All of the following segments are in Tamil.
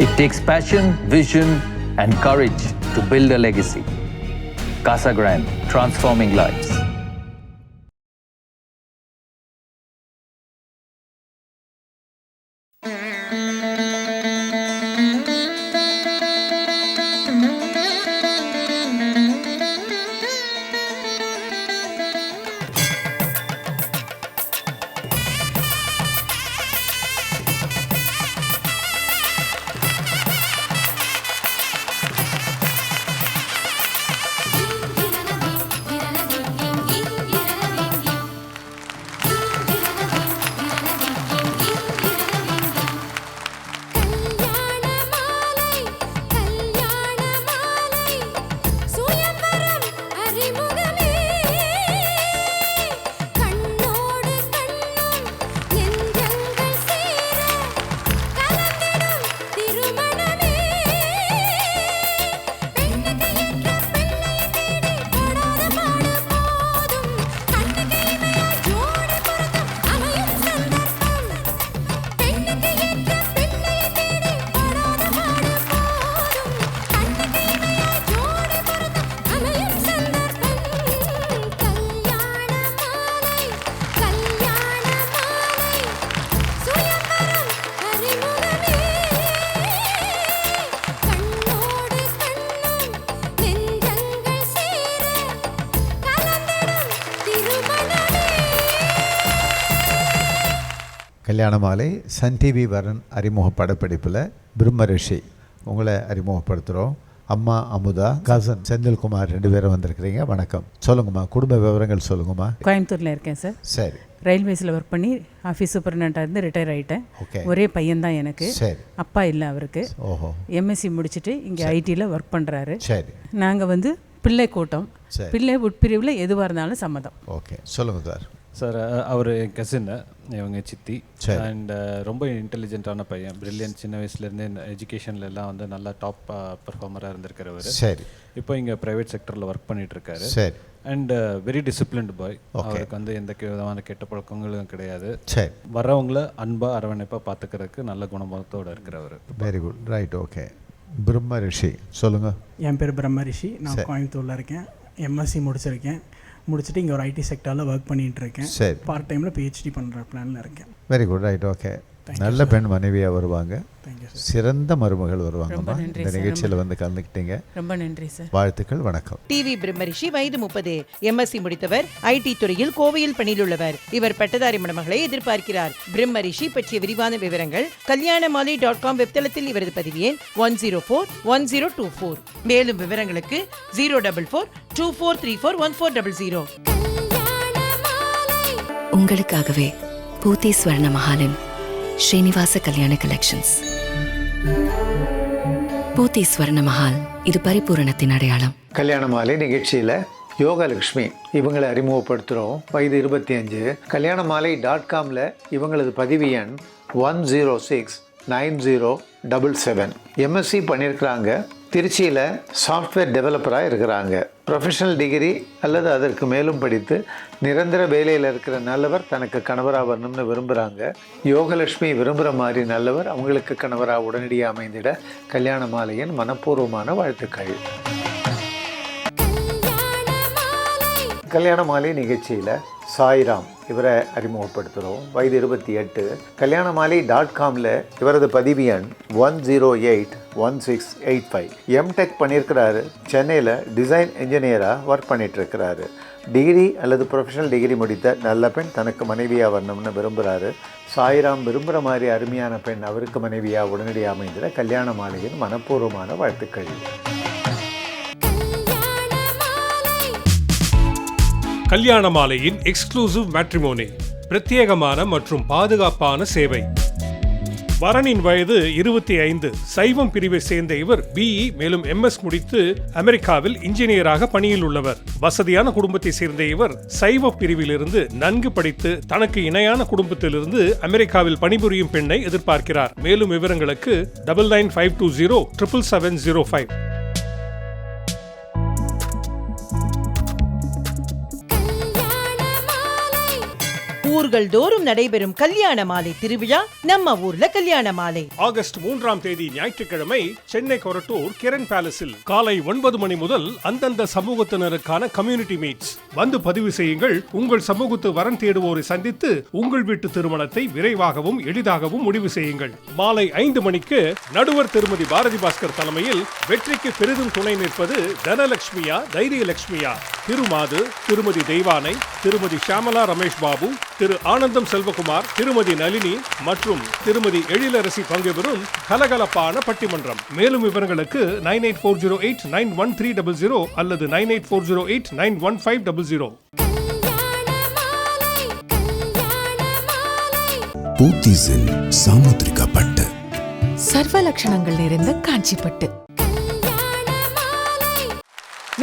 It takes passion, vision, and courage to build a legacy. Casa Grande, transforming lives. கல்யாண மாலை சன் டிவி வரன் அறிமுக படப்பிடிப்பில் பிரம்மரிஷி உங்களை அறிமுகப்படுத்துகிறோம். அம்மா அமுதா, கசன் செந்தில்குமார் 2 பேரும் வந்திருக்கிறீங்க. வணக்கம். சொல்லுங்கம்மா, குடும்ப விவரங்கள் சொல்லுங்கம்மா. கோயம்புத்தூரில் இருக்கேன் சார். சரி. ரயில்வேஸில் ஒர்க் பண்ணி ஆஃபீஸ் சூப்பர்டென்ட்டாக இருந்து ரிட்டையர் ஆகிட்டேன். ஓகே. ஒரே பையன்தான் எனக்கு. சரி. அப்பா இல்லை அவருக்கு. ஓஹோ. எம்எஸ்சி முடிச்சுட்டு இங்கே ஐடியில் ஒர்க் பண்ணுறாரு. சரி. நாங்கள் வந்து பிள்ளை கூட்டம், பிள்ளை உட்பிரிவில் எதுவாக இருந்தாலும் சம்மதம். ஓகே, சொல்லுங்கள் சார். சார் அவர் என் கசின்னு, இவங்க சித்தி. அண்ட் ரொம்ப இன்டெலிஜென்ட்டான பையன், பிரில்லியன்ட். சின்ன வயசுலேருந்தே எஜுகேஷன்ல எல்லாம் வந்து நல்லா டாப் பர்ஃபார்மராக இருந்திருக்கிறவர். சரி. இப்போ இங்கே ப்ரைவேட் செக்டரில் ஒர்க் பண்ணிட்டு இருக்காரு. சரி. அண்ட் வெரி டிசிப்ளின்டு பாய். அவருக்கு வந்து எந்த விதமான கெட்ட பழக்கங்களும் கிடையாது. சரி. வர்றவங்கள அன்பாக அரவணைப்பாக பார்த்துக்கிறதுக்கு நல்ல குணமத்தோடு இருக்கிறவர். Very good. ரைட். ஓகே. பிரம்மரிஷி சொல்லுங்கள். என் பேர் பிரம்மரிஷி. நான் கோயம்புத்தூரில் இருக்கேன். எம்எஸ்சி முடிச்சிருக்கேன். முடிச்சுட்டு இங்கே ஒரு ஐடி செக்டரில் ஒர்க் பண்ணிகிட்டு இருக்கேன். சரி. பார்ட் டைமில் பிஹெச்டி பண்ணுற பிளானில் இருக்கேன். Very good. ரைட். ஓகே. நல்ல பெண் மனைவியாக வருவாங்க. சிறந்த மருமகள் வருவாங்கம்மா. இந்த நிகழ்ச்சியில் வந்து கலந்துக்கிட்டீங்க. ரொம்ப நன்றி சார். வாழ்த்துக்கள். வணக்கம். டிவி பிரம்மரிஷி, வயது 30, எம்எஸ்சி முடித்தவர், ஐடி துறையில் கோவையில் பணியில் உள்ளவர். இவர் பட்டதாரி மணமகளை எதிர்பார்க்கிறார். பிரம்மரிஷி பற்றிய விரிவான விவரங்கள் kalyanamali.com வெப்தளத்தில் இவரது பதிவு எண் 1041024. மேலும் விவரங்களுக்கு 04424341400. உங்களுக்காகவே பூத்தி ஸ்வர்ண மஹாலின் ஸ்ரீனிவாச கல்யாண கலெக்ஷன்ஸ். பூத்தி ஸ்வர்ண மஹால், இது பரிபூரணத்தின் அடையாளம். கல்யாண மாலை நிகழ்ச்சியில் யோகலக்ஷ்மி இவங்களை அறிமுகப்படுத்துகிறோம். வயது 25. kalyanamali.comல இவங்களது பதிவு எண் 1069077. எம்எஸ்சி பண்ணியிருக்கிறாங்க. திருச்சியில் சாஃப்ட்வேர் டெவலப்பராக இருக்கிறாங்க. ப்ரொஃபஷனல் டிகிரி அல்லது அதற்கு மேலும் படித்து நிரந்தர வேலையில் இருக்கிற நல்லவர் தனக்கு கணவராக வரணும்னு விரும்புகிறாங்க. யோகலட்சுமி விரும்புகிற மாதிரி நல்லவர் அவங்களுக்கு கணவராக உடனடியாக அமைந்திட கல்யாண மாலையின் மனப்பூர்வமான வாழ்த்துக்கள். கல்யாண மாலை நிகழ்ச்சியில் சாய்ராம் இவரை அறிமுகப்படுத்துகிறோம். வயது 28. kalyanamali.comல இவரது பதிவு எண் 1081685. எம்டெக் பண்ணியிருக்கிறாரு. சென்னையில் டிசைன் இன்ஜினியராக ஒர்க் பண்ணிகிட்ருக்கிறாரு. டிகிரி அல்லது ப்ரொஃபஷனல் டிகிரி முடித்த நல்ல பெண் தனக்கு மனைவியாக வரணும்னு விரும்புகிறாரு. சாய்ராம் விரும்புகிற மாதிரி அருமையான பெண் அவருக்கு மனைவியாக உடனடியாக அமைந்திட கல்யாண மாலையின் மனப்பூர்வமான வாழ்த்துக்கள். கல்யாண மாலையின் எக்ஸ்க்ளூசிவ் மேட்ரிமோனி, பிரத்யேகமான மற்றும் பாதுகாப்பான சேவை. வரனின் வயது 25. சைவம் பிரிவை சேர்ந்த இவர் பிஇ மேலும் எம்எஸ் முடித்து அமெரிக்காவில் இன்ஜினியராக பணியில் உள்ளவர். வசதியான குடும்பத்தை சேர்ந்த இவர் சைவ பிரிவிலிருந்து நன்கு படித்து தனக்கு இணையான குடும்பத்திலிருந்து அமெரிக்காவில் பணிபுரியும் பெண்ணை எதிர்பார்க்கிறார். மேலும் விவரங்களுக்கு 9952077705. ஊர்கள் தோறும் நடைபெறும் கல்யாண மாலை திருவிழா நம்ம ஊர்ல கல்யாண மாலை. ஆகஸ்ட் 3ஆம் தேதி ஞாயிற்றுக்கிழமை சென்னை கொரட்டூர் கிரண் பேலஸில் காலை 9 மணி முதல் அந்தந்த சமூகத்தினருக்கான கம்யூனிட்டி மீட்ஸ். வந்து பதிவு செய்யுங்கள். உங்கள் சமூகத்து வரன் தேடுவோரை சந்தித்து உங்கள் வீட்டு திருமணத்தை விரைவாகவும் எளிதாகவும் முடிவு செய்யுங்கள். மாலை 5 மணிக்கு நடுவர் திருமதி பாரதி பாஸ்கர் தலைமையில் வெற்றிக்கு பெரிதும் துணை நிற்பது தனலட்சுமியா தைரியலட்சுமியா, திருமாது, திருமதி தெய்வானை, திருமதி ஷாமலா ரமேஷ் பாபு, திரு ஆனந்தம் செல்வகுமார், திருமதி நளினி மற்றும் திருமதி எழிலரசி பங்குபெறும் கலகலப்பான பட்டிமன்றம். மேலும் விவரங்களுக்கு 9840891300 அல்லது 9840891500. பூத்திஸில் சாமுத்திரிகா பட்டு, சர்வ லட்சணங்கள் நிறைந்த காஞ்சிப்பட்டு.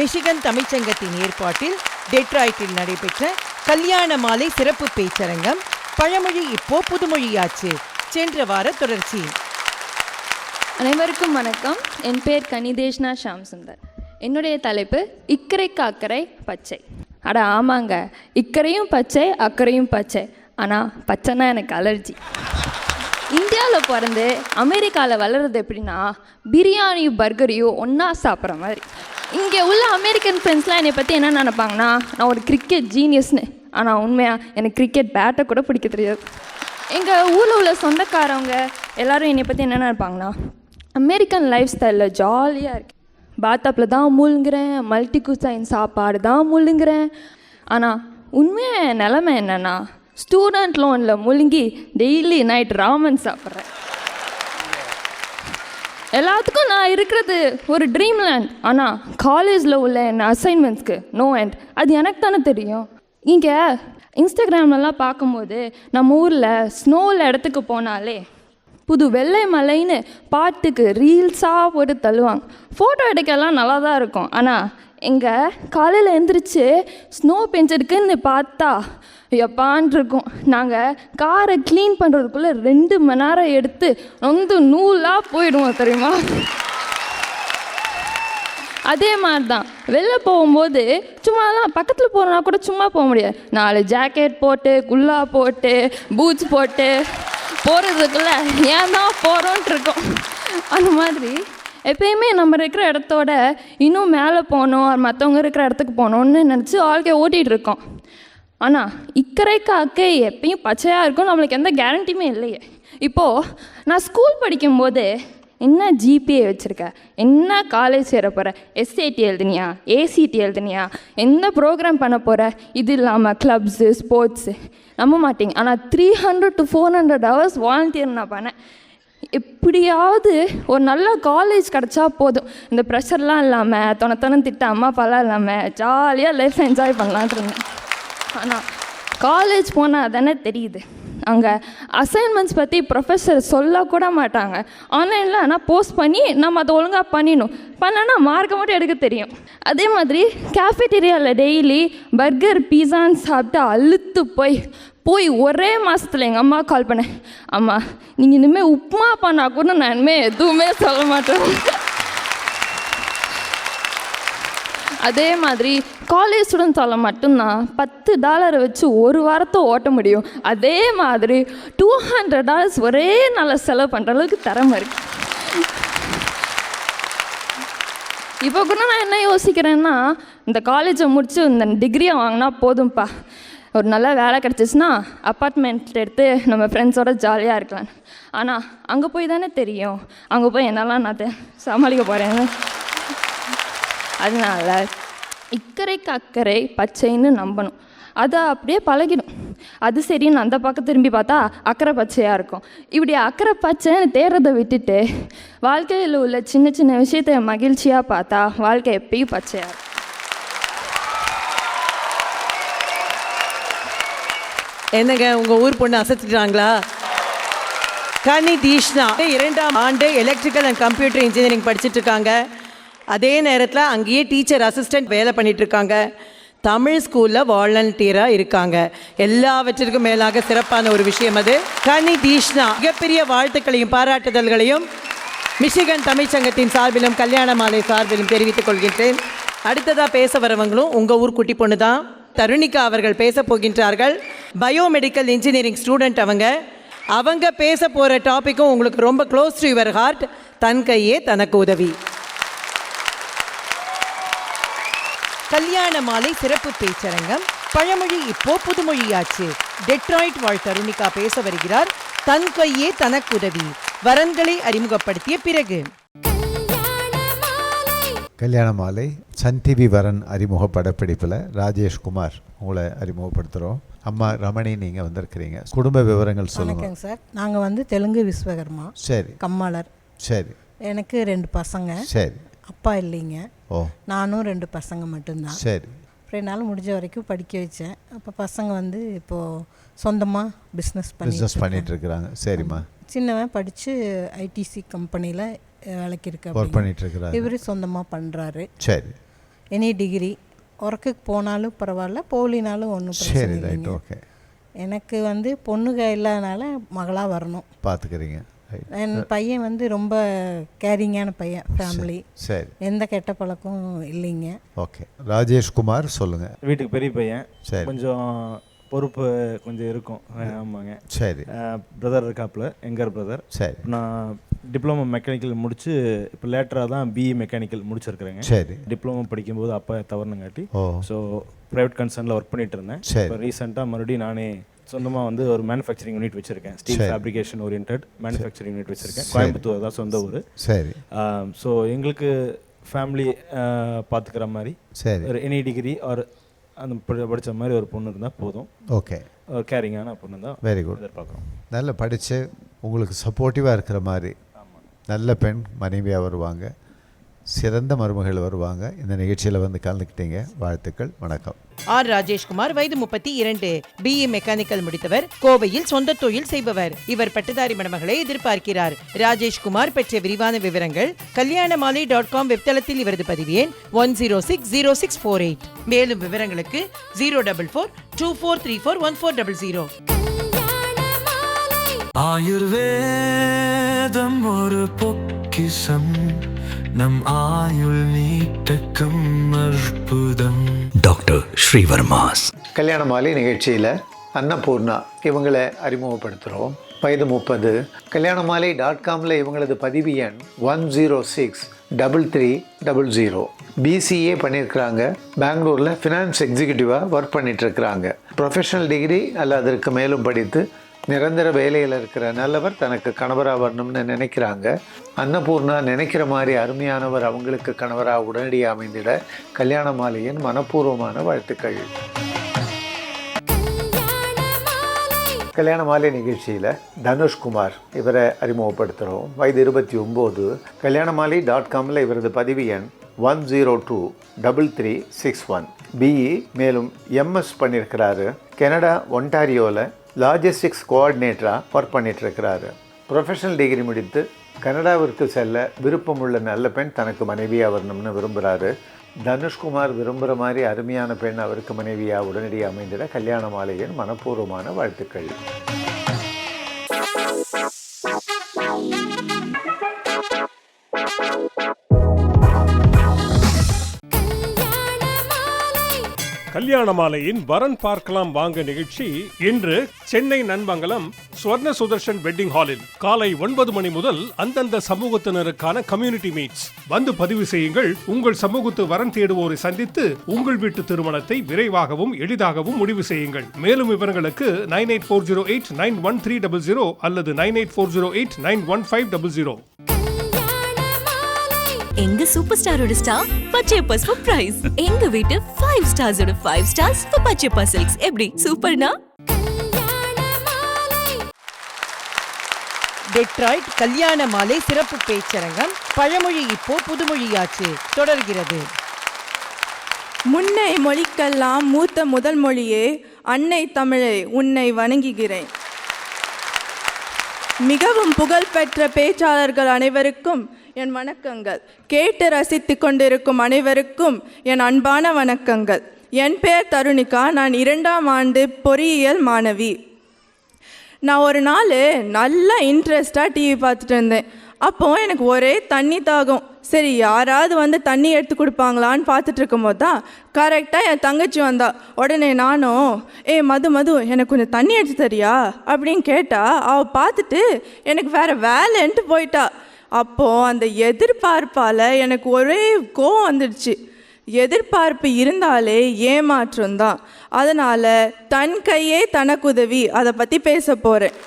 மிஷிகன் தமிழ்ச்சங்கத்தின் ஏற்பாட்டில் டெட்ராய்டில் நடைபெற்ற கல்யாண மாலை சிறப்பு பேச்சரங்கம். பழமொழி இப்போ புதுமொழியாச்சு, சென்ற வார தொடர்ச்சி. அனைவருக்கும் வணக்கம். என் பேர் கனிதேஷ்னா ஷாம் சுந்தர். என்னுடைய தலைப்பு இக்கரைக்கு அக்கறை பச்சை. அட ஆமாங்க, இக்கரையும் பச்சை அக்கறையும் பச்சை. ஆனால் பச்சைன்னா எனக்கு அலர்ஜி. இந்தியாவில் பிறந்து அமெரிக்காவில் வளர்றது எப்படின்னா பிரியாணியும் பர்கரையும் ஒன்றா சாப்பிட்ற மாதிரி. இங்கே உள்ள அமெரிக்கன் ஃப்ரெண்ட்ஸ்லாம் என்னை பற்றி என்ன நினைப்பாங்கன்னா, நான் ஒரு கிரிக்கெட் ஜீனியஸ்னு. ஆனால் உண்மையாக எனக்கு கிரிக்கெட் பேட்டை கூட பிடிக்க தெரியாது. எங்கள் ஊரில் உள்ள சொந்தக்காரவங்க எல்லோரும் என்னை பற்றி என்ன நினைப்பாங்கன்னா, அமெரிக்கன் லைஃப் ஸ்டைலில் ஜாலியாக இருக்கு, பாத்தப்பில் தான் முழுங்குறேன், மல்டி குசைன் சாப்பாடு தான் முழுங்குறேன். ஆனால் உண்மையாக நிலைமை என்னென்னா, ஸ்டூடெண்ட் லோனில் முழுங்கி டெய்லி நைட் ராமன் சாப்பிட்றேன். எல்லாத்துக்கும் நான் இருக்கிறது ஒரு ட்ரீம் லேண்ட். ஆனால் காலேஜில் உள்ள என் அசைன்மெண்ட்ஸ்க்கு நோ எண்ட். அது எனக்கு தானே தெரியும். இங்கே இன்ஸ்டாகிராம்லலாம் பார்க்கும்போது நம்ம ஊரில் ஸ்னோவில் இடத்துக்கு போனாலே புது வெள்ளை மலைன்னு பாட்டுக்கு ரீல்ஸாக போட்டு தள்ளுவாங்க. ஃபோட்டோ எடுக்கலாம் நல்லா தான் இருக்கும். ஆனால் எங்கே காலையில் எழுந்திரிச்சு ஸ்னோ பெஞ்சிருக்குன்னு பார்த்தா எப்பான் இருக்கும். நாங்கள் காரை க்ளீன் பண்ணுறதுக்குள்ளே 2 மணி நேரம் எடுத்து வந்து நூலாக போயிடுவோம் தெரியுமா. அதே மாதிரி தான் வெளில போகும்போது சும்மாலாம் பக்கத்தில் போகிறோன்னா கூட சும்மா போக முடியாது. 4 ஜாக்கெட் போட்டு குல்லா போட்டு பூட்ஸ் போட்டு போகிறதுக்குள்ளே ஏன் தான் போகிறோன்ட்டு இருக்கோம். அந்த மாதிரி எப்பயுமே நம்ம இருக்கிற இடத்தோட இன்னும் மேலே போகணும், மற்றவங்க இருக்கிற இடத்துக்கு போகணுன்னு நினச்சி வாழ்க்கையை ஓட்டிகிட்டு இருக்கோம். ஆனால் இக்கரைக்கு அக்கறை எப்பயும் பச்சையாக இருக்கும், நம்மளுக்கு எந்த கேரண்டியுமே இல்லையே. இப்போது நான் ஸ்கூல் படிக்கும்போது என்ன ஜிபிஏ வச்சுருக்க, என்ன காலேஜ் சேர போகிற, எஸ்ஏடி எழுதுனியா, ஏசிடி எழுதுனியா, எந்த ப்ரோக்ராம் பண்ண போகிற, இது இல்லாமல் க்ளப்ஸு ஸ்போர்ட்ஸு, நம்ப மாட்டேங்க. ஆனால் 300 to 400 hours வாலண்டியர் நான் பண்ணேன். எப்படியாவது ஒரு நல்ல காலேஜ் கிடச்சா போதும், இந்த ப்ரெஷர்லாம் இல்லாமல் தொணத்தனம் திட்ட அம்மா அப்பாலாம் இல்லாமல் ஜாலியாக லைஃப் என்ஜாய் பண்ணலான்ட்டு இருந்தேன். ஆனால் காலேஜ் போனால் தானே தெரியுது, அங்கே அசைன்மெண்ட்ஸ் பற்றி ப்ரொஃபஸர் சொல்லக்கூட மாட்டாங்க. ஆன்லைனில் ஆனால் போஸ்ட் பண்ணி நம்ம அதை ஒழுங்காக பண்ணனா மார்க்கை மட்டும் எடுக்க தெரியும். அதே மாதிரி கேஃபேட்டீரியாவில் டெய்லி பர்கர் பீஸான்னு சாப்பிட்டு அழுத்து போய் ஒரே மாதத்தில் எங்கள் அம்மா கால் பண்ணேன், அம்மா நீங்கள் இனிமேல் உப்புமா பண்ணால் கூட நான் இனிமேல் எதுவுமே சொல்ல மாட்டேன். அதே மாதிரி காலேஜ் ஸ்டூடெண்ட்ஸால் மட்டும்தான் $10 வச்சு ஒரு வாரத்தை ஓட்ட முடியும். அதே மாதிரி $200 ஒரே நாளில் செலவு பண்ணுற அளவுக்கு திறமை இருக்குது. இப்போ கூட நான் என்ன யோசிக்கிறேன்னா, இந்த காலேஜை முடித்து இந்த டிகிரியை வாங்கினா போதும்ப்பா, ஒரு நல்ல வேலை கிடச்சிச்சின்னா அப்பார்ட்மெண்ட் எடுத்து நம்ம ஃப்ரெண்ட்ஸோட ஜாலியாக இருக்கலாம். ஆனால் அங்கே போய் தானே தெரியும், அங்கே போய் என்னெல்லாம் நான் சமாளிக்க போகிறேன்னு. அதனால் இக்கரைக்கு அக்கறை பச்சைன்னு நம்பணும், அதை அப்படியே பழகிடும். அது சரின்னு அந்த பக்கம் திரும்பி பார்த்தா அக்கறை பச்சையாக இருக்கும். இப்படி அக்கறை பச்சைன்னு தேடுறதை விட்டுட்டு வாழ்க்கையில் உள்ள சின்ன சின்ன விஷயத்தை மகிழ்ச்சியாக பார்த்தா வாழ்க்கை எப்பயும் பச்சையாக இருக்கும். என்னங்க உங்க ஊர் பொண்ணு அசத்துட்டாங்களா? கனி தீஷ்ணா 2ஆம் ஆண்டு எலக்ட்ரிக்கல் அண்ட் கம்ப்யூட்டர் இன்ஜினியரிங் படிச்சுட்டு இருக்காங்க. அதே நேரத்தில் அங்கேயே டீச்சர் அசிஸ்டன்ட் வேலை பண்ணிட்டு இருக்காங்க. தமிழ் ஸ்கூலில் வாலண்டியராக இருக்காங்க. எல்லாவற்றிற்கும் மேலாக சிறப்பான ஒரு விஷயம் அது. கனி தீஷ்ணா மிகப்பெரிய வாழ்த்துக்களையும் பாராட்டுதல்களையும் மிஷிகன் தமிழ்ச்சங்கத்தின் சார்பிலும் கல்யாண மாலை சார்பிலும் தெரிவித்துக் கொள்கின்றேன். அடுத்ததாக பேச வரவங்களும் உங்கள் ஊர் குட்டி பொண்ணு தான். தருணிகா அவர்கள் பேச போகின்றார்கள். Biomedical engineering student. அவங்க பேச போகிற டாப்பிக்கும் உங்களுக்கு ரொம்ப க்ளோஸ் டு யுவர் ஹார்ட். தன் கையே தனக்கு உதவி. கல்யாண மாலை சிறப்பு பேச்சரங்கம். பழமொழி இப்போ புதுமொழியாச்சு. டெட்ராய்ட் வாழ் தருணிகா பேச வருகிறார். தன் கையே தனக்கு உதவி. வரன்களை அறிமுகப்படுத்திய பிறகு கல்யாண மாலை சன் டிவி வரன் அறிமுக படப்பிடிப்பில் ராஜேஷ்குமார் உங்களை அறிமுகப்படுத்துகிறோம். அம்மா ரமணி, நீங்கள் வந்திருக்கிறீங்க. குடும்ப விவரங்கள் சொல்லுங்கள். வணக்கம் சார். நாங்கள் தெலுங்கு விஸ்வகர்மா. சரி. கம்மாளர். சரி. எனக்கு 2 பசங்க. சரி. அப்பா இல்லைங்க. ஓ. நானும் 2 பசங்க மட்டும்தான். சரி. அப்புறம் என்னால் முடிஞ்ச வரைக்கும் படிக்க வச்சேன். அப்போ பசங்க இப்போது சொந்தமாக பிஸ்னஸ் பண்ணிட்டு இருக்கிறாங்க. சரிம்மா. சின்னவன் படித்து ஐடிசி கம்பெனியில் வேலைக்கு இருக்க ஒர்க் பண்ணிட்டு இருக்கிறாரு. இவர் சொந்தமாக பண்ணுறாரு. சரி. Any degree. ஒர்க்குக்கு போனாலும் பரவாயில்ல, போலினாலும் ஒன்றும் பிரச்சனை இல்லைங்க. ஓகே. எனக்கு பொண்ணுங்க இல்லாதனால மகளாக வரணும் பார்த்துக்கிறீங்க. என் பையன் ரொம்ப கேரிங்கான பையன். ஃபேமிலி. சரி. எந்த கெட்ட பழக்கம் இல்லைங்க. ஓகே. ராஜேஷ்குமார் சொல்லுங்கள். வீட்டுக்கு பெரிய பையன். சரி. கொஞ்சம் பொறுப்பு கொஞ்சம் இருக்கும். ஆமாங்க. சரி. பிரதர் இருக்காப்புல, எங்கர் பிரதர். சரி. நான் டிப்ளமோ மெக்கானிக்கல் முடிச்சு இப்போ லேட்டராக தான் பிஇ மெக்கானிக்கல் முடிச்சிருக்கிறேங்க. சரி. டிப்ளமோ படிக்கும்போது அப்பா தவறுனங்காட்டி ஓ. ஸோ ப்ரைவேட் கன்சர்னில் ஒர்க் பண்ணிட்டு இருந்தேன். சரி. இப்போ ரீசெண்டாக மறுபடியும் நானே சொந்தமாக ஒரு மேனுஃபேக்சரிங் யூனிட் வச்சுருக்கேன். Steel fabrication orient manufacturing unit வச்சுருக்கேன். கோயம்புத்தூர் தான் சொந்த ஊர். சரி. ஸோ எங்களுக்கு ஃபேமிலி பார்த்துக்கிற மாதிரி ஒரு எனி டிகிரி ஒரு அந்த படித்த மாதிரி ஒரு பொண்ணு இருந்தால் போதும். ஓகே. கேரிங்கான பொண்ணு தான் வெரி குட் எதிர்பார்க்குறோம். நல்லா படித்து உங்களுக்கு சப்போர்ட்டிவாக இருக்கிற மாதிரி நல்ல பெண் மனைவியாக வருவாங்க, சிறந்த மருமகள் வருவாங்க. இந்த நிகழ்ச்சியில் கலந்துக்கிட்டீங்க. வாழ்த்துக்கள். வணக்கம். ஆர் ராஜேஷ்குமார், வயது 32, பிஇ மெக்கானிக்கல் முடித்தவர், கோவையில் சொந்த தொழில் செய்பவர். இவர் பட்டதாரி மணமகளை எதிர்பார்க்கிறார். ராஜேஷ்குமார் பெற்ற விரிவான விவரங்கள் kalyanamali.com வெப்தளத்தில் இவரது பதிவு எண் 1060648. மேலும் விவரங்களுக்கு 04424341400. ஆயுர்வேதம் ஒரு பொக்கிஷம், நம் ஆயுள் நீட்டக்கும் அற்புதம். டாக்டர் ஸ்ரீவர்மாஸ். கல்யாண மாலை நிகழ்ச்சியில் அன்னபூர்ணா இவங்களை அறிமுகப்படுத்துகிறோம். வயது 30. kalyanamali.comல இவங்களது பதிவு எண் 1063300. பிசிஏ பண்ணியிருக்கிறாங்க. பெங்களூரில் ஃபினான்ஸ் எக்ஸிக்யூட்டிவாக ஒர்க் பண்ணிகிட்ருக்கிறாங்க. ப்ரொஃபஷனல் டிகிரி அல்ல அதற்கு மேலும் படித்து நிரந்தர வேலையில் இருக்கிற நல்லவர் தனக்கு கணவராக வரணும்னு நினைக்கிறாங்க. அன்னபூர்ணா நினைக்கிற மாதிரி அருமையானவர் அவங்களுக்கு கணவராக உடனடியாக அமைந்திட கல்யாண மாலையின் மனப்பூர்வமான வாழ்த்துக்கள். கல்யாண மாலை நிகழ்ச்சியில் தனுஷ்குமார் இவரை அறிமுகப்படுத்துகிறோம். வயது 29. kalyanamali.comல இவரது பதிவு எண் 1023361. பிஇ மேலும் எம்எஸ் பண்ணியிருக்கிறாரு. கனடா ஒன்டாரியோவில் லாஜிஸ்டிக்ஸ் கோஆர்டினேட்டராக ஒர்க் பண்ணிகிட்ருக்கிறாரு. ப்ரொஃபஷனல் டிகிரி முடித்து கனடாவிற்கு செல்ல விருப்பமுள்ள நல்ல பெண் தனக்கு மனைவியாக வரணும்னு விரும்புகிறாரு. தனுஷ்குமார் விரும்புகிற மாதிரி அருமையான பெண் அவருக்கு மனைவியாக உடனடியாக அமைந்திட கல்யாண மாலையின் மனப்பூர்வமான வாழ்த்துக்கள். கல்யாண மாலையின் வரன் பார்க்கலாம் வாங்க நிகழ்ச்சி இன்று சென்னை நண்பங்கலம் ஸ்வர்ண சுதர்ஷன் வெட்டிங் ஹாலில் காலை 9 மணி முதல் அந்தந்த சமூகத்தினருக்கான கம்யூனிட்டி மீட்ஸ். வந்து பதிவு செய்யுங்கள். உங்கள் சமூகத்து வரன் தேடுவோரை சந்தித்து உங்கள் வீட்டு திருமணத்தை விரைவாகவும் எளிதாகவும் முடிவு செய்யுங்கள். மேலும் விவரங்களுக்கு 9840891300 அல்லது 9840891500. எங்க சூப்பர் ஸ்டாரோட ஸ்டார் பச்சையப்பா பிரைஸ். எங்க வீட்டு 5 ஸ்டார்ஸோட 5 ஸ்டார்ஸ் பச்சையப்பா சில்க்ஸ். எப்படி சூப்பர்னா? டெட்ராய்ட் கல்யாண மாலை சிறப்பு பேச்சரங்கம். பழமொழி இப்போ புதுமொழியாச்சு தொடர்கிறது. முன்னை மொழிக்கெல்லாம் மூத்த முதல் மொழியே அன்னை தமிழை உன்னை வணங்குகிறேன். மிகவும் புகழ்பெற்ற பேச்சாளர்கள் அனைவருக்கும் என் வணக்கங்கள். கேட்டு ரசித்து கொண்டிருக்கும் அனைவருக்கும் என் அன்பான வணக்கங்கள். என் பெயர் தருணிகா. நான் 2ஆம் ஆண்டு பொறியியல் மாணவி. நான் ஒரு நாள் நல்லா இன்ட்ரெஸ்டாக டிவி பார்த்துட்டு இருந்தேன். அப்போ எனக்கு ஒரே தண்ணி தாகம். சரி யாராவது வந்து தண்ணி எடுத்து கொடுப்பாங்களான்னு பார்த்துட்டு இருக்கும்போது தான் கரெக்டாக என் தங்கச்சி வந்தா. உடனே நானும் மது எனக்கு கொஞ்சம் தண்ணி எடுத்து தரியா அப்படின்னு கேட்டா, அவள் பார்த்துட்டு எனக்கு வேறு வேலைன்ட்டு போயிட்டா. அப்போது அந்த எதிர்பார்ப்பால் எனக்கு ஒரே கோவம் வந்துடுச்சு. எதிர்பார்ப்பு இருந்தாலே ஏமாற்றம் தான். அதனால் தன் கையே தனக்குதவி அதை பற்றி பேச போகிறேன்.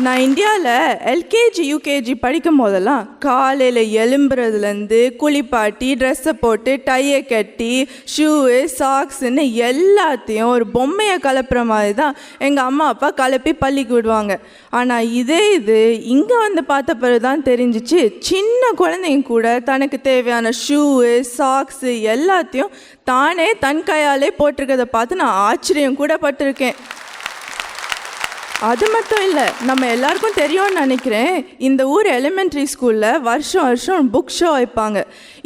நான் இந்தியாவில் எல்கேஜி யூகேஜி படிக்கும் போதெல்லாம் காலையில் எழும்புறதுலேருந்து குளிப்பாட்டி ட்ரெஸ்ஸை போட்டு டையை கட்டி ஷூவு சாக்ஸுன்னு எல்லாத்தையும் ஒரு பொம்மையை கலப்புற மாதிரி தான் எங்கள் அம்மா அப்பா கலப்பி பள்ளிக்கு விடுவாங்க. ஆனால் இது இங்கே வந்து பார்த்த பிறகு தான் தெரிஞ்சிச்சு, சின்ன குழந்தைங்க கூட தனக்கு தேவையான ஷூவு சாக்ஸு எல்லாத்தையும் தானே தன் கையாலே போட்டிருக்கிறத பார்த்து நான் ஆச்சரியம் கூட பட்டிருக்கேன். அது மட்டும் இல்லை, நம்ம எல்லாருக்கும் தெரியும்னு நினைக்கிறேன், இந்த ஊர் எலிமெண்ட்ரி ஸ்கூலில் வருஷம் புக் ஷோ வைப்பாங்க.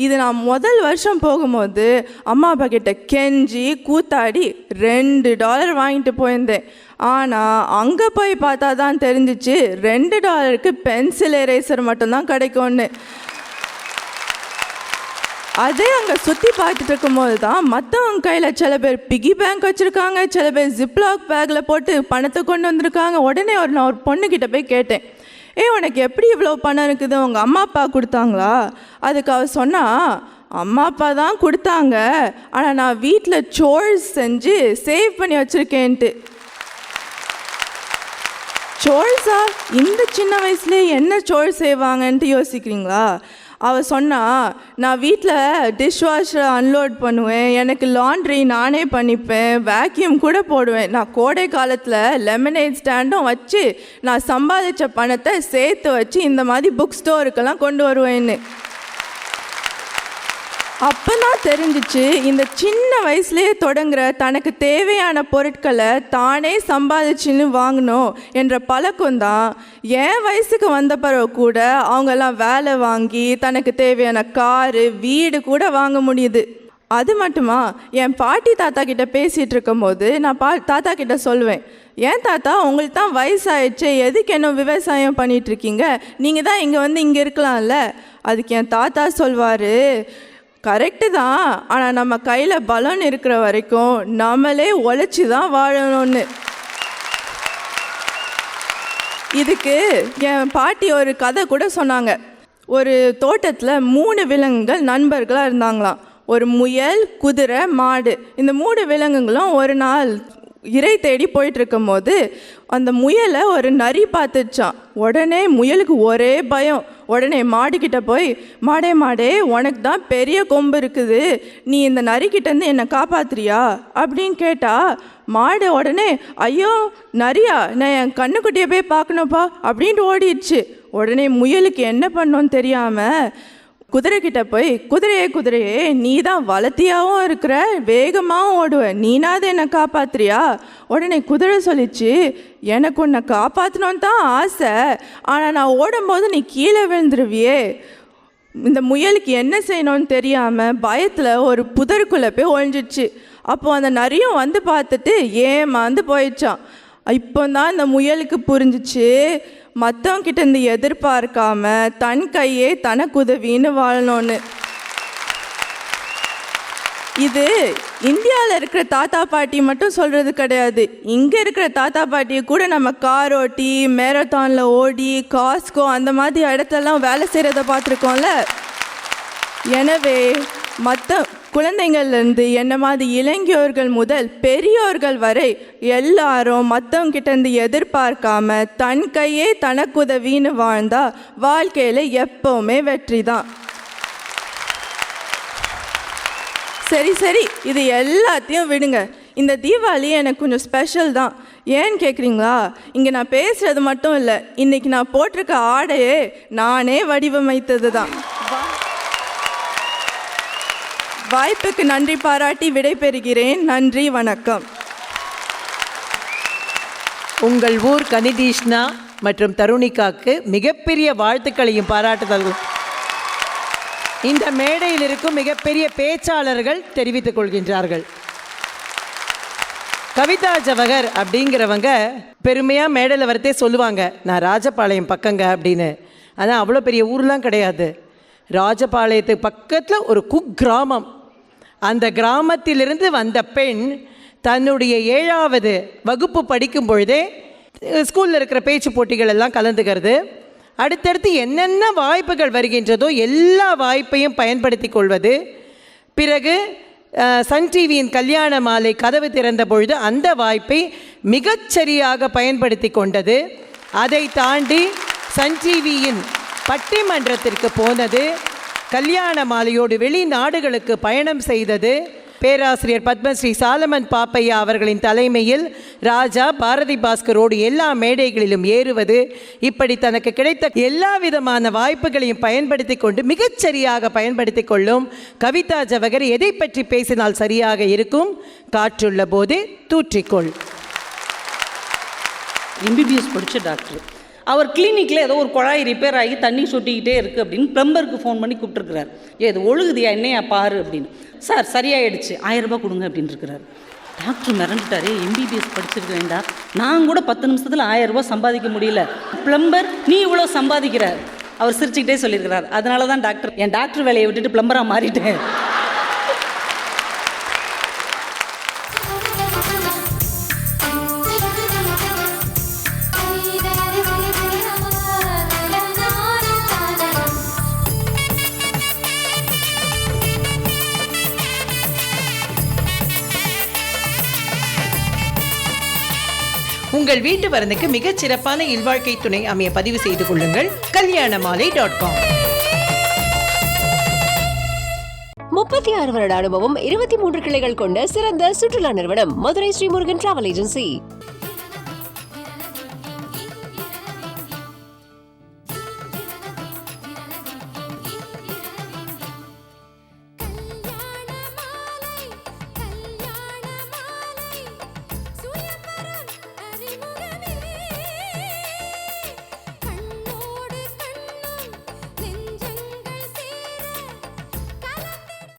இது நான் முதல் வருஷம் போகும்போது அம்மா அப்பா கிட்ட கெஞ்சி கூத்தாடி $2 வாங்கிட்டு போயிருந்தேன். ஆனால் அங்கே போய் பார்த்தா தான் தெரிஞ்சிச்சு $2 பென்சில் எரேசர் மட்டும்தான் கிடைக்கும்னு. அதே அங்கே சுற்றி பார்த்துட்டு இருக்கும்போது தான் மற்றவங்க கையில் சில பேர் பிகி பேங்க் வச்சுருக்காங்க, சில பேர் ஜிப்லாக் பேக்கில் போட்டு பணத்தை கொண்டு வந்திருக்காங்க. உடனே நான் ஒரு பொண்ணுக்கிட்ட போய் கேட்டேன், உனக்கு எப்படி இவ்வளோ பணம் இருக்குது, உங்கள் அம்மா அப்பா கொடுத்தாங்களா? அதுக்கு அவள் சொன்னா, அம்மா அப்பா தான் கொடுத்தாங்க, ஆனால் நான் வீட்டில் சோர்ஸ் செஞ்சு சேவ் பண்ணி வச்சுருக்கேன்ட்டு. சோர்ஸா? இந்த சின்ன வயசுலேயே என்ன சோர்ஸ் செய்வாங்கன்ட்டு யோசிக்கிறீங்களா? அவள் சொன்னா, நான் வீட்டில் டிஷ்வாஷரை அன்லோட் பண்ணுவேன், எனக்கு லாண்ட்ரி நானே பண்ணிப்பேன், வேக்யூம் கூட போடுவேன், நான் கோடை காலத்தில் லெமனேட் ஸ்டாண்டும் வச்சு நான் சம்பாதிச்ச பணத்தை சேர்த்து வச்சு இந்த மாதிரி புக் ஸ்டோருக்கெல்லாம் கொண்டு வருவேன்னு. அப்போ தான் தெரிஞ்சிச்சு, இந்த சின்ன வயசுலேயே தொடங்குற தனக்கு தேவையான பொருட்களை தானே சம்பாதிச்சுன்னு வாங்கணும் என்ற பழக்கம்தான் என் வயசுக்கு வந்த பிறகு கூட அவங்கெல்லாம் வேலை வாங்கி தனக்கு தேவையான காரு வீடு கூட வாங்க முடியுது. அது மட்டுமா, என் பாட்டி தாத்தா கிட்ட பேசிகிட்டு இருக்கும்போது நான் தாத்தா கிட்ட சொல்லுவேன், ஏன் தாத்தா உங்களுக்கு தான் வயசாயிடுச்சு, எதுக்கு என்ன விவசாயம் பண்ணிகிட்ருக்கீங்க, நீங்கள் தான் இங்கே இருக்கலாம்ல. அதுக்கு என் தாத்தா சொல்வார், கரெக்டு தான், ஆனால் நம்ம கையில் பலன் இருக்கிற வரைக்கும் நம்மளே உழைச்சி தான் வாழணும்னு. இதுக்கு என் பாட்டி ஒரு கதை கூட சொன்னாங்க. ஒரு தோட்டத்தில் 3 விலங்குகள் நண்பர்களாக இருந்தாங்களாம். ஒரு முயல், குதிரை, மாடு. இந்த 3 விலங்குகளும் ஒரு நாள் இறை தேடி போயிட்டுருக்கும் போது அந்த முயலை ஒரு நரி பார்த்துச்சான். உடனே முயலுக்கு ஒரே பயம். உடனே மாடுக்கிட்ட போய், மாடே உனக்கு தான் பெரிய கொம்பு இருக்குது, நீ இந்த நரிக்கிட்டேருந்து என்னை காப்பாத்துறியா அப்படின்னு கேட்டா, மாடு உடனே, ஐயோ நரியா, நான் என் கண்ணுக்குட்டியை போய் பார்க்கணுப்பா அப்படின்ட்டு ஓடிடுச்சு. உடனே முயலுக்கு என்ன பண்ணோன்னு தெரியாமல் குதிரைக்கிட்ட போய், குதிரையே நீ தான் வளர்த்தியாகவும் இருக்கிற, வேகமாகவும் ஓடுவ, நீனாவது என்னை காப்பாத்துறியா? உடனே குதிரை சொல்லிச்சு, எனக்கு உன்னை காப்பாற்றணுன்னு தான் ஆசை, ஆனால் நான் ஓடும்போது நீ கீழே விழுந்துருவியே. இந்த முயலுக்கு என்ன செய்யணும்னு தெரியாமல் பயத்தில் ஒரு புதருக்குள்ளே போய் ஒழிஞ்சிடுச்சு. அப்போது அந்த நரியும் வந்து பார்த்துட்டு ஏமாந்து போயிடுச்சான். இப்போ தான் இந்த முயலுக்கு புரிஞ்சிச்சு, மற்றவங்க கிட்ட இருந்து எதிர்பார்க்காம தன் கையே தனக்குதவின்னு வாழணும்னு. இது இந்தியாவில் இருக்கிற தாத்தா பாட்டி மட்டும் சொல்கிறது கிடையாது. இங்கே இருக்கிற தாத்தா பாட்டியை கூட நம்ம கார் ஓட்டி, மேரத்தானில் ஓடி, காஸ்கோ அந்த மாதிரி இடத்துலலாம் வேலை செய்கிறத பார்த்துருக்கோம்ல. எனவே மற்ற குழந்தைங்கள்லேருந்து என்ன மாதிரி இளைஞர்கள் முதல் பெரியோர்கள் வரை எல்லாரும் மற்றவங்க கிட்டேருந்து எதிர்பார்க்காம தன் கையே தனக்குதவின்னு வாழ்ந்தா வாழ்க்கையில் எப்போவுமே வெற்றி தான். சரி இது எல்லாத்தையும் விடுங்க. இந்த தீபாவளி எனக்கு கொஞ்சம் ஸ்பெஷல் தான். ஏன்னு கேட்குறீங்களா? இங்கே நான் பேசுகிறது மட்டும் இல்லை, இன்றைக்கி நான் போட்டிருக்க ஆடையே நானே வடிவமைத்தது தான். வாய்ப்புக்கு நன்றி பாராட்டி விடைபெறுகிறேன். நன்றி, வணக்கம். உங்கள் ஊர் கனிதீஷ்ணா மற்றும் தருணிகாக்கு மிகப்பெரிய வாழ்த்துக்களையும் பாராட்டுதல்கள் இந்த மேடையில் இருக்கும் மிகப்பெரிய பேச்சாளர்கள் தெரிவித்துக் கொள்கின்றார்கள். கவிதா ஜவஹர் அப்படிங்கிறவங்க பெருமையாக மேடையில் வரத்தே சொல்லுவாங்க, நான் ராஜபாளையம் பக்கங்க அப்படின்னு. ஆனால் அவ்வளோ பெரிய ஊர்லாம் கிடையாது. ராஜபாளையத்துக்கு பக்கத்தில் ஒரு குக்கிராமம். அந்த கிராமத்திலிருந்து வந்த பெண் தன்னுடைய 7வது வகுப்பு படிக்கும் பொழுதே ஸ்கூலில் இருக்கிற பேச்சு போட்டிகள் எல்லாம் கலந்துக்கிறது. அடுத்தடுத்து என்னென்ன வாய்ப்புகள் வருகின்றதோ எல்லா வாய்ப்பையும் பயன்படுத்தி கொள்வது. பிறகு சன் டிவியின் கல்யாண மாலை கதவு திறந்த பொழுது அந்த வாய்ப்பை மிகச்சரியாக பயன்படுத்தி கொண்டது. அதை தாண்டி சன் டிவியின் பட்டிமன்றத்திற்கு போனது, கல்யாண மாலையோடு வெளிநாடுகளுக்கு பயணம் செய்தது. பேராசிரியர் பத்மஸ்ரீ சாலமன் பாப்பையா அவர்களின் தலைமையில் ராஜா பாரதி பாஸ்கரோடு எல்லா மேடைகளிலும் ஏறுவது, இப்படி தனக்கு கிடைத்த எல்லா விதமான வாய்ப்புகளையும் பயன்படுத்தி கொண்டு மிகச்சரியாக பயன்படுத்தி கொள்ளும் கவிதா ஜவஹர் எதை பற்றி பேசினால் சரியாக இருக்கும்? காற்றுள்ள போதே தூற்றிக்கொள். எம்பிபிஎஸ் படித்த டாக்டர் அவர் கிளினிக்கில் ஏதோ ஒரு குழாய் ரிப்பேர் ஆகி தண்ணி சொட்டிக்கிட்டே இருக்குது அப்படின்னு ப்ளம்பருக்கு ஃபோன் பண்ணி கூப்பிட்டுருக்கிறார். இது ஒழுகுதியா என்னையா பாரு அப்படின்னு. சார் சரியாயிடுச்சு, 1000 ரூபாய் கொடுங்க அப்படின்னு இருக்கிறார். டாக்டர் மிரண்டுட்டாரு, எம்பிபிஎஸ் படிச்சிருக்க வேண்டாம், நான் கூட 10 நிமிஷத்தில் 1000 ரூபாய் சம்பாதிக்க முடியல, ப்ளம்பர் நீ இவ்வளோ சம்பாதிக்கிறார். அவர் சிரிச்சுக்கிட்டே சொல்லியிருக்கிறார், அதனால தான் டாக்டர் என் டாக்டர் வேலையை விட்டுட்டு ப்ளம்பராக மாறிட்டேன். உங்கள் வீட்டு வரனுக்கு மிகச் சிறப்பான இல்வாழ்க்கை துணை அமைய பதிவு செய்து கொள்ளுங்கள். kalyanamaalai.com. 36 வருட அனுபவம், 23 கிளைகள் கொண்ட சிறந்த சுற்றுலா நிறுவனம் மதுரை ஸ்ரீமுருகன் டிராவல் ஏஜென்சி.